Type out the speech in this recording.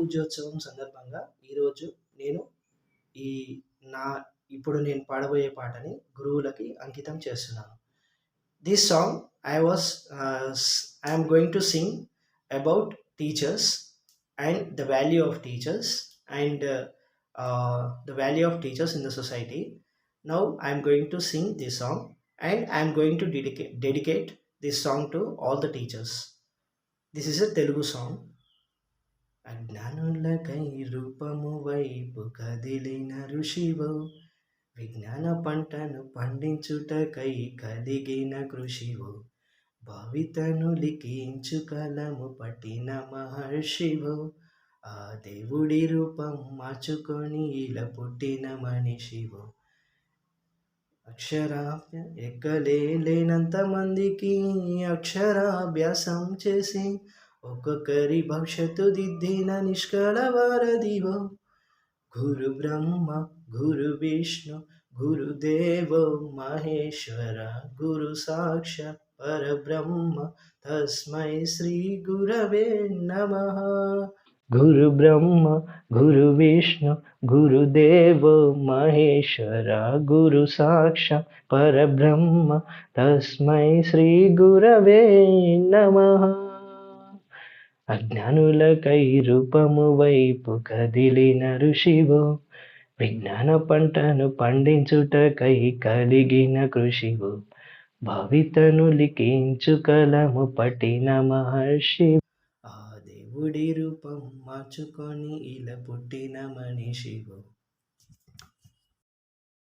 పూజోత్సవం సందర్భంగా ఈరోజు నేను ఈ నా ఇప్పుడు నేను పాడబోయే పాటని గురువులకి అంకితం చేస్తున్నాను. This song I am going to sing about teachers and the value of teachers and the value of teachers in the society. Now I am going to sing this song and I am going to dedicate this song to all the teachers. This is a Telugu song. అజ్ఞానులకై రూపము వైపు కదిలిన ఋషివో, విజ్ఞాన పంటను పండించుటకై కలిగిన కృషివో, భావితను లిఖించు కలము పట్టిన మహర్షివో, ఆ దేవుడి రూపం మార్చుకొని ఇలా పుట్టిన మనిషివో. లేనంత మందికి అక్షరాభ్యాసం చేసి ఒక్కొక్కరి భవిష్యత్తు దిద్దిన నిష్కళ వారధివో. గురు బ్రహ్మ గురు విష్ణు గురుదేవో మహేశ్వర, గురు సాక్షాత్ పరబ్రహ్మ తస్మై శ్రీ గురవే నమః. గురు బ్రహ్మ గురు విష్ణు గురుదేవో మహేశ్వర, గురు సాక్షాత్ పరబ్రహ్మ తస్మై శ్రీ గురవే నమః. అజ్ఞానులకై రూపము వైపు కదిలిన ఋషివో, విజ్ఞాన పంటను పండించుటకై కలిగిన కృషివో, భవితను లిఖించు కలము పట్టిన మహర్షి, ఆ దేవుడి రూపం మార్చుకొని ఇలా పుట్టిన మనిషివో.